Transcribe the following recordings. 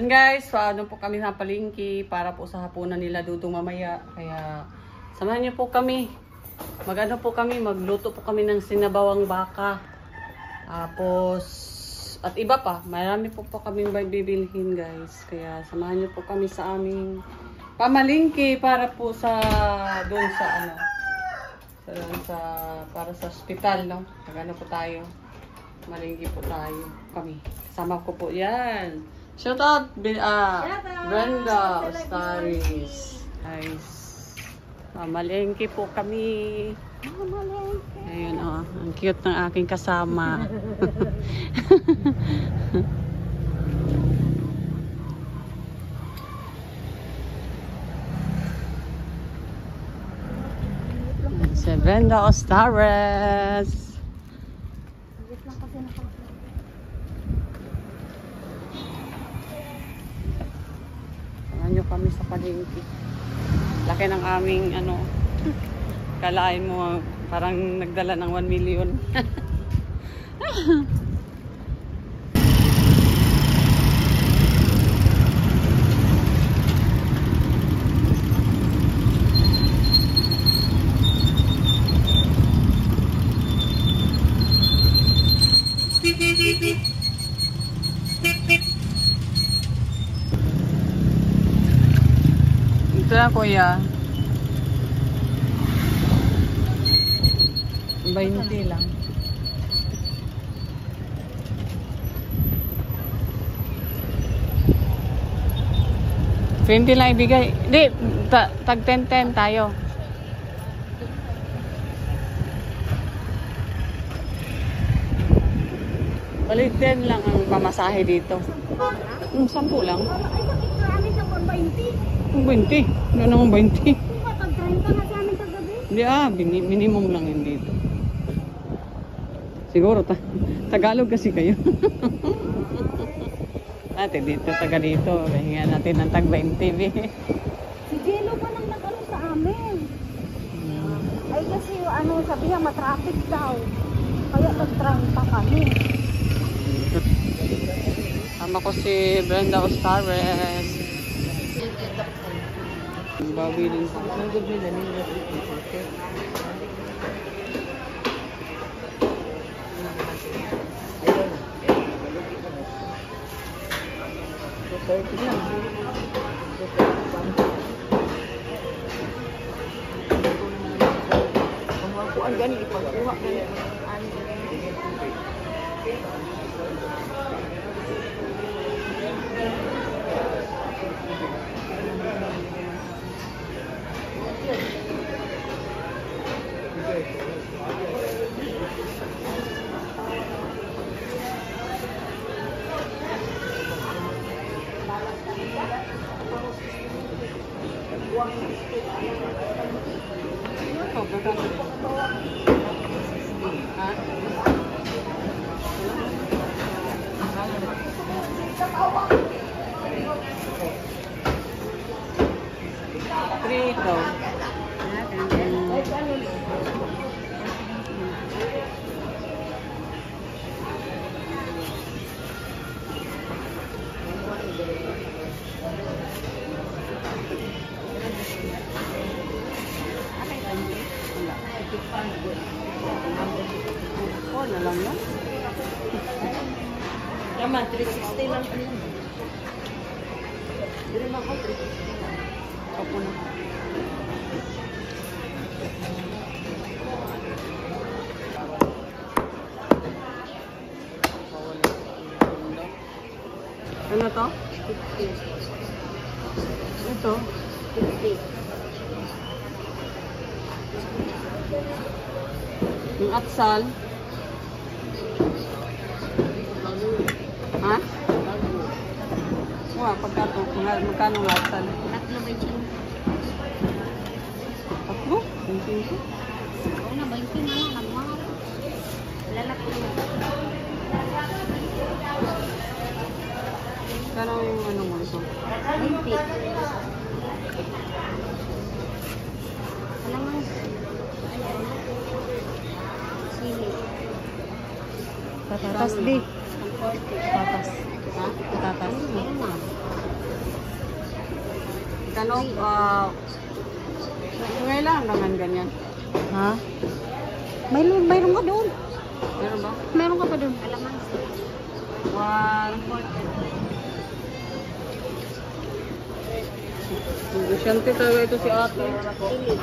Yan guys, paano po kami sa palengke para po sa hapunan nila Dudong mamaya. Kaya samahan niyo po kami. Magano po kami, magluto po kami ng sinabawang baka. Tapos, at iba pa, marami po kaming bibilhin guys. Kaya samahan niyo po kami sa aming pamalingki para po sa doon sa ano. Para sa ospital, no? Magano po tayo. Malingki po tayo. Kami. Kasama ko po yan. Shout out, Brenda Ostaris. Guys. Malengke po kami. Ayun, oh. Ang cute ng aking kasama. Si Brenda Ostaris. Nyo kami sa palengke. Laki ng aming ano, kalain mo parang nagdala ng 1 million. Ito na kuya. 20 lang. $20 lang ibigay. Hindi, tag 10-10 tayo. Balik 10 lang ang pamasahe dito. 10 lang. 20. Ano naman 20? Hindi minimum lang yun dito. Siguro, Tagalog kasi kayo. Ate, dito, taga dito. Hinga natin ng tag 20. Si Jello pa nang nag-ano sa amin. Ay kasi ano, sabi niya matraffic daw. Kaya nag-30 kami. Tama ko si Brenda Ostares. Bawi din sa nagod nila nila dito. Ang gani ipagkuha gani Prito. Oh, na lang no? Tama, 360 lang ano. Dire mo ko 360 lang. Opo na. Ano to? 50. Ito? 50. Yung atsal? Ha? Wah, pagkato. Magkano ang atsal? 3.25. Tatlo? 25? Oo na, 20 na lang. Nagmahal. Lalaki na. Kano yung ano mo ito? 20. Alam mo. Sili. Patatas di. Patas. Ha? Patatas? Kano, ngayon lang ganyan. Ha? Mayroon ka doon. Meron ba? Meron ka pa doon. Alamang. 140. Negosyante talaga ito si ate. 20.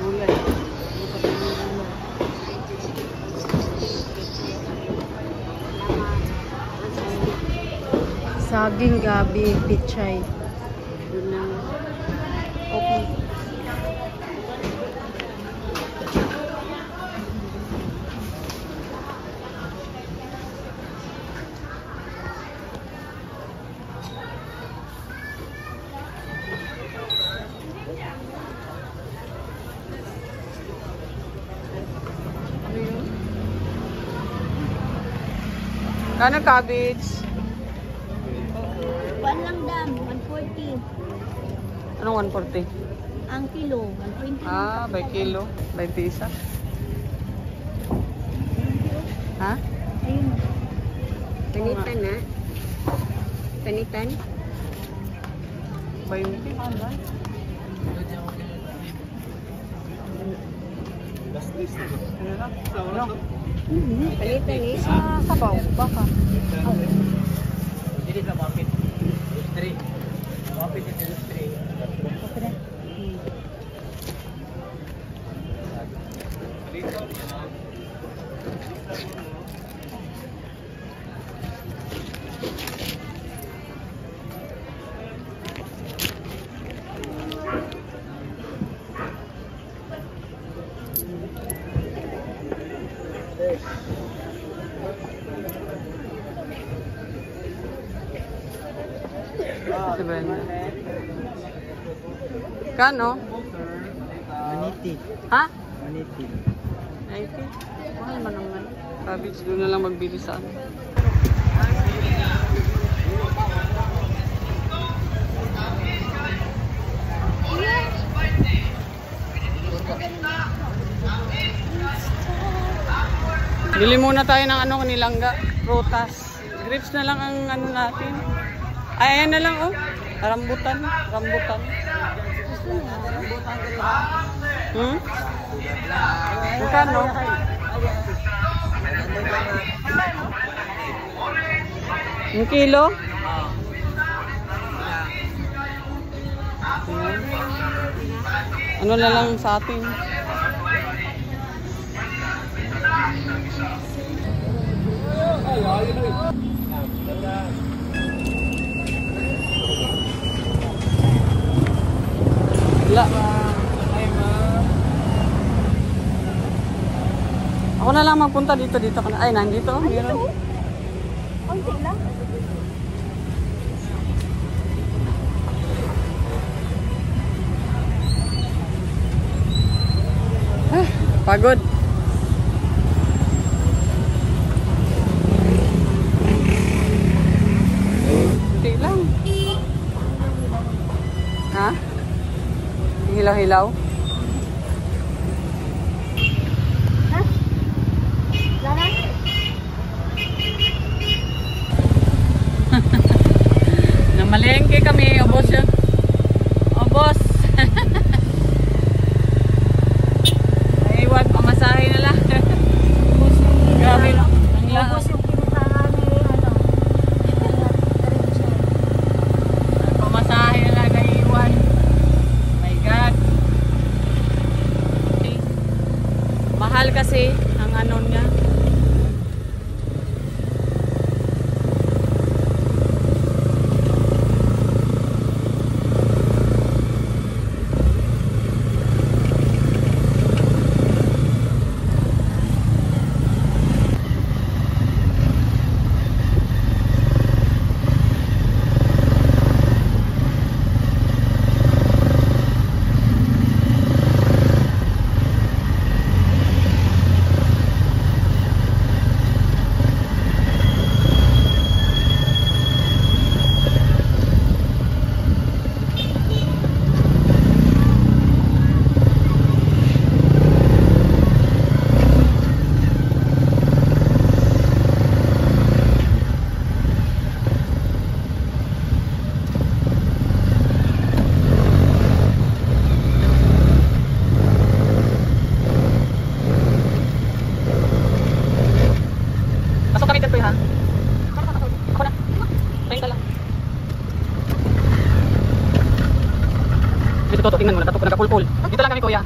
Gulay. Saging, gabi, pichay. Yun lang. Okay. Ano yun? Kano cabbage? One lang dam, 140. Anong 140? Ang kilo, 120. Ah, by kilo. By pisa. Ha? Ayun. Panitan na. Panitan. By wiki? Ano? Ano lang? Ano? Panitan eh. Sa sabaw, baka. Jadi tak mapit. Isteri. Mapit itu isteri. Okay na. Si Brenda. Kano? Maniti. Ha? Maniti. 90? Mahal man naman. Cabbage, doon na lang magbili sa ano. Bili muna tayo ng ano, nilangga, prutas. Grapes na lang ang ano natin. Ay, ayan na lang oh. Rambutan. Hmm? Magkano? Yung kilo? Ano na lang sa atin? Wala. Ako na lang magpunta dito ka na. Ay, nandito. Meron. Konti lang. Pagod. Hindi lang. Ha? Hilaw-hilaw? Ha? Lara? Namalengke kami, obos yun. Obos. Iwan, pamasahe na lang. Grabe, no? Ang laos. Yung pinuntahan ni Pamasahe na lang, naiiwan. My God. Mahal kasi ang ano niya. Toto, tingnan mo, nagkapulpul. Dito lang kami, kuya.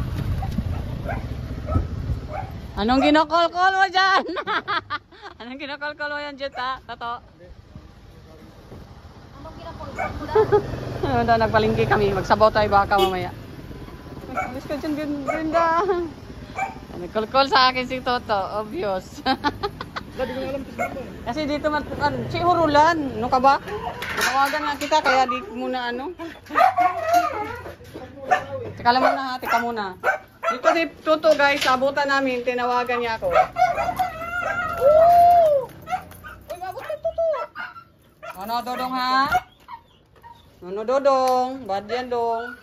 Anong ginokol-kol mo dyan? Anong ginokol-kol mo yan, Jet, ha? Toto. Anong ginapulpul mo na? Ano, nagpalingki kami. Magsabaw tayo baka mamaya. Alis ka dyan, Brenda. Nagkol-kol sa akin si Toto. Obvious. Kasi dito si Hurulan. Ano ka ba? Natawagan nga kita kaya di muna ano. Teka lang muna ha. Teka muna. Dito si Toto guys. Abutan namin. Tinawagan niya ako. Uy, abutan Toto. Ano Dodong ha? Ano Dodong? Bad yan dong.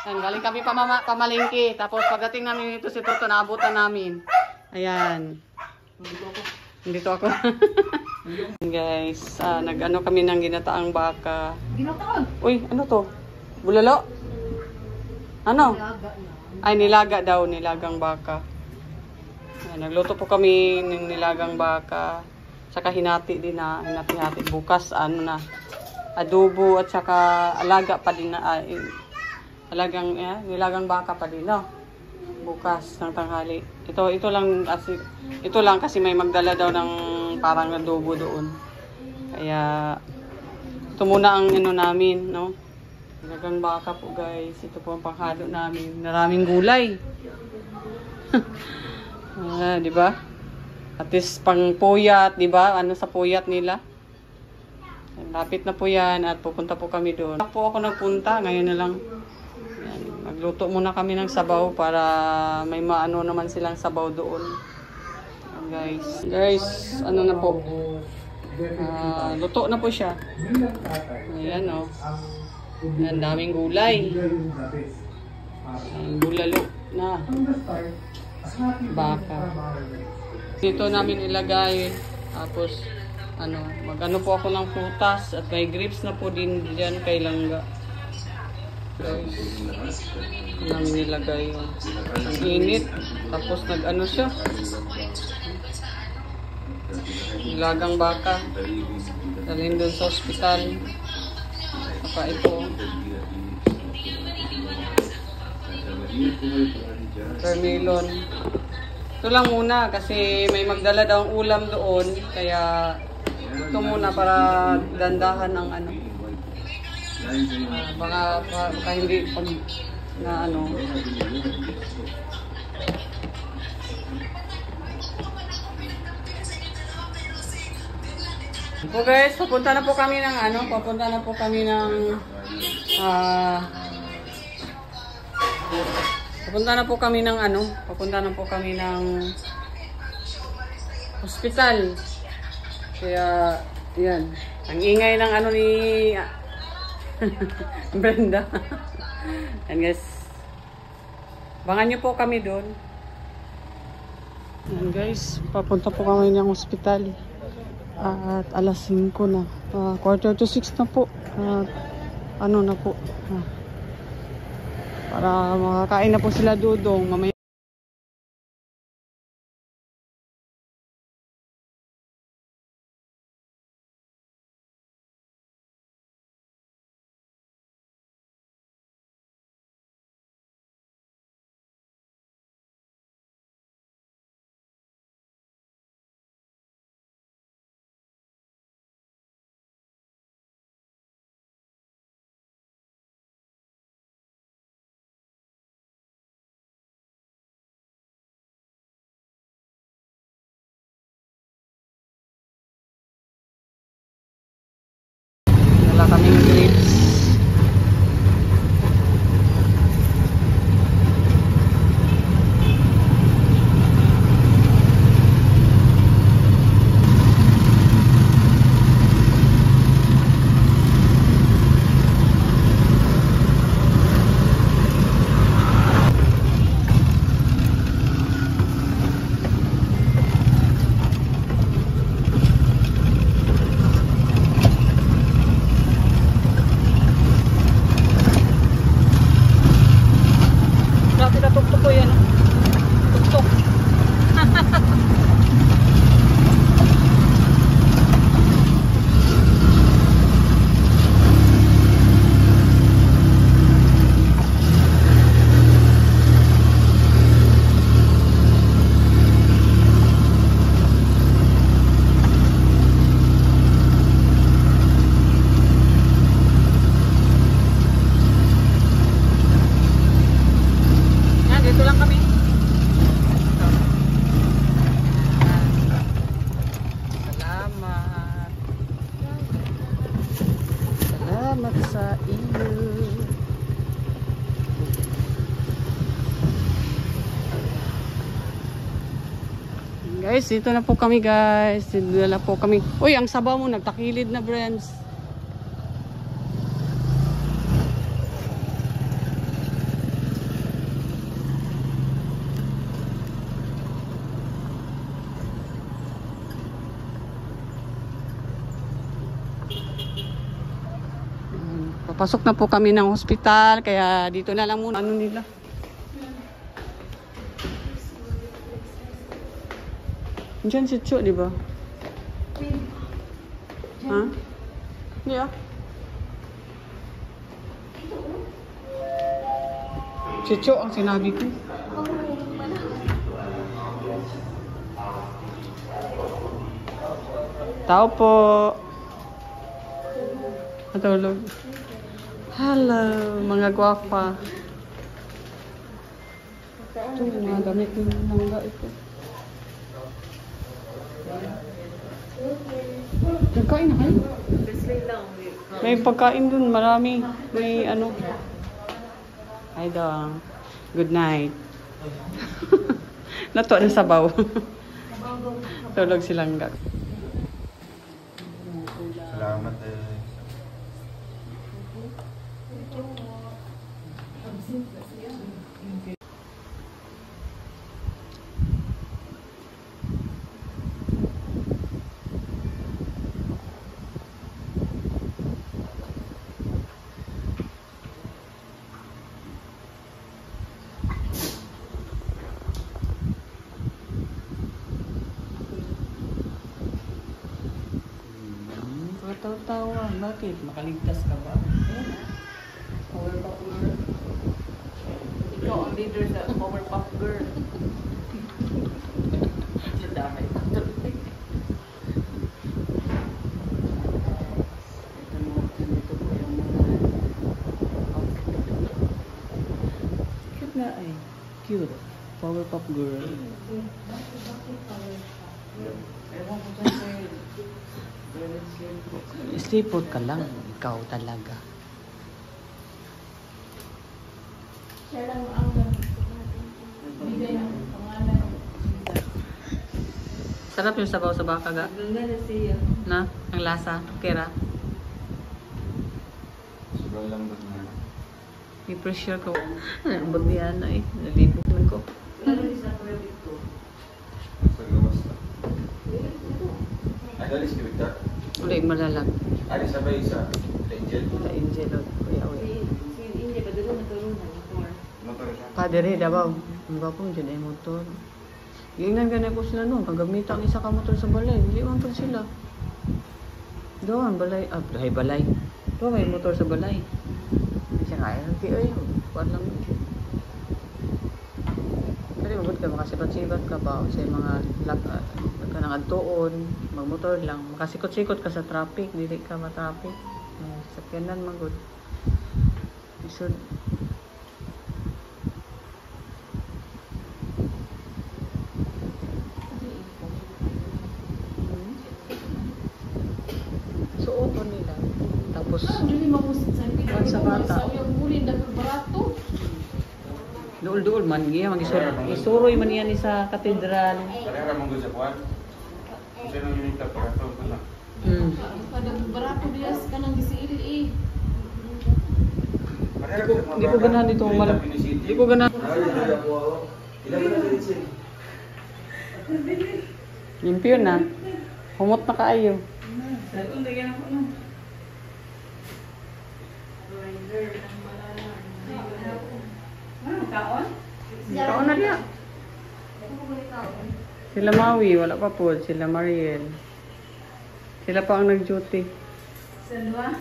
Ayan, galing kami pamalingki. Tapos pagdating namin dito si Toto, naabutan namin. Ayan. Dito ako. Guys, nag-ano kami ng ginataang baka. Ginataang? Uy, ano to? Bulalo? Ano? Ay, nilaga daw, nilagang baka. Ayan, nagluto po kami ng nilagang baka. Saka hinati din na, hinati-hati. Bukas, ano na, adobo at saka alaga pa din na, nilagang baka pa din, no? Bukas ng tanghali. Ito lang kasi may magdala daw ng parang adobo doon. Kaya ito muna ang namin, no? Nilagang baka po, guys. Ito po ang panghalo namin. Maraming gulay. Di ba? At least pang puyat, di ba? Ano sa puyat nila? Lapit na po yan at pupunta po kami doon. Po ako nagpunta, ngayon na lang. Magluto muna kami ng sabaw para may maano naman silang sabaw doon. Guys, ano na po. Luto na po siya. Ayan o. Ang daming gulay. Ang bulalo na. Baka. Dito namin ilagay. Tapos, mag-ano po ako ng prutas at may grapes na po din dyan kay Langga. Guys, nang nilagay yun. Ang init. Tapos nag-ano siya. Nilagang baka. Dalhin doon sa ospital. Saka ito. Watermelon. Ito lang muna kasi may magdala daw ang ulam doon. Kaya ito muna para dandahan ng ano. Baka hindi pag na ano. So guys, papunta na po kami ng hospital. Kaya yan, ang ingay ng ano ni Brenda. And guys, abangan nyo po kami doon. And guys, papunta po kami ng hospital. At alas 5 na. 5:45 na po. Ano na po. Para makakain na po sila dudong. Mamaya wala kaming grapes. Tuktok ko yan. Tuktok. lang kami. Ito. Salamat. Salamat sa iyo. Guys, dito na po kami guys. Dito na po kami. Uy, ang sabaw mo nagtakilid na, friends. Papasok na po kami ng hospital, kaya dito na lang muna. Ano nila? Diyan si Cho, di ba? Ha? Hindi ah. Si Cho ang sinabi ko. Tao po. Matulog. Hello, mga gwapa. Ito, mga damit ng langga ito. Nagkain na kayo? May pagkain dun, marami. May ano. Ay dong. Good night. Nato na sabaw. Tulog silang gag. Salamat eh. Tawa-tawa. Bakit? Makaligtas ka ba? Powerpuff Girl. Ikaw ang leader sa Powerpuff Girl. Nadamay. Ito po yung mga cute na ay. Cute. Powerpuff Girl. Ewan ko dyan sa'yo. Stay-put ka lang. Ikaw talaga. Siya lang ang bigay ng pangalan. Sarap yung sabaw sa baka ga. Ganda siya. Na? Ang lasa. Kira. Sobrang lambot na. I-pressure ko. Ang bagyan na eh. Nalipot man ko. Sa gawas na. Ay, dalis ni Victor. Uli malalag. Ay, sabay sa Angel. Sa Angel. Kuya, uy. Hindi ba doon natulungan motor? Motor siya. Padere, dabaw. Ang gwapo mo dyan ay motor. Gingnan ka na ko sila noon. Kagamita ang isa ka motor sa balay. Hindi man pa sila. Doon, balay. Ah, balay. Doon, may motor sa balay. Hindi siya kaya. Hindi, ay. Kuwan lang. Kasi mabot ka, makasipat-sipat ka ba? Sa mga ka nang adtuon, magmotor lang. Makasikot-sikot ka sa traffic. Dili ka ma-traffic. Sakyanan magod. Isod. Suot nila. Tapos, Hindi mamusit sa Kuwan sa bata. Yung muli na barato. duol-duol man. Iya, isuroy man yan sa katedral. Pareha mong sa buwan. Kasi nung yun yung taparato ko na. Kada barato dias kanang gisiili eh. Di ko ganahan dito malap. Di ko ganahan. Limpyo na. Humot na kaayo. Kaon na niya. Sila Maui, wala pa po. Sila Mariel. Sila pa ang nag-duty. Salwa?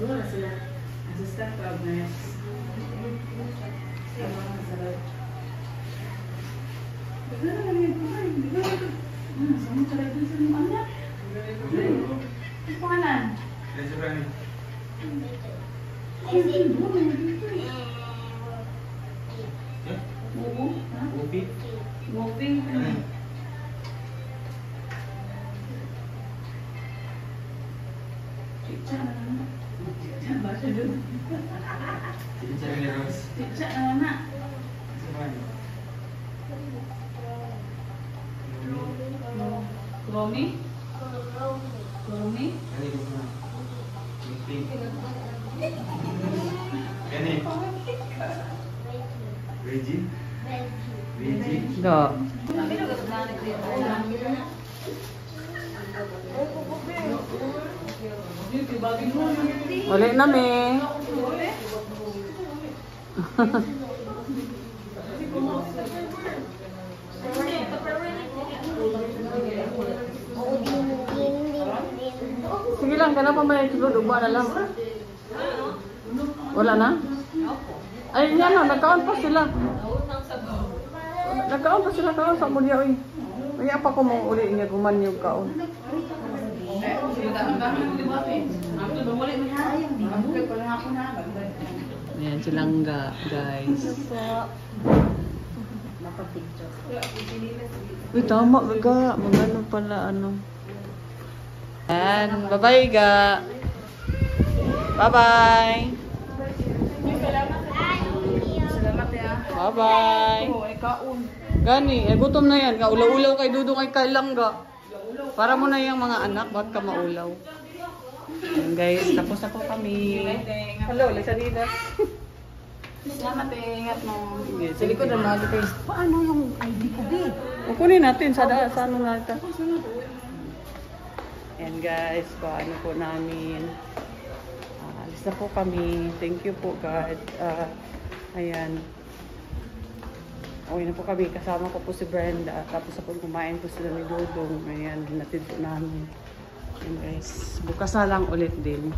Doon sila. Assistant club nurse. Pangalan? Yan si Franny. Ubi. Moving. Cica na. Cica ba siya dun? Si Charlie Rose. Cica na na. Si Franny. Romy? Romy? Kani ko na. Pink. Kani. Reggie. Reggie. Ga. Wala na me. Sige lang, kana pa may sulod, ugba na lang. Wala na? Ay, yan na, nagkaon pa sila. Nagkaon pa sila, kaon sa muli, oy. Kaya pa ko mong uli niya guman yung kaon. Ayan silang guys. Uy, tama ga. Magano pala, ano. Ayan, bye-bye ga. Bye-bye. Bye-bye. Gani, gutom na yan. Ulaw-ulaw kay Dudong kay kailang ga. Para mo na yung mga anak, ba't ka maulaw? Ayan guys, tapos na po kami. Hello, Lisa. Salamat ingat mo. Sa likod ang mga guys. Paano yung ID ko, B? Kukunin natin sa ano natin. Ayan guys, paano po namin. Alis na po kami. Thank you po God. Ayan. Okay na po kami. Kasama ko po si Brenda. Tapos na po kumain po sila ni Dudong. Ayan, hinatid po namin. Ayan guys. Bukas na lang ulit din.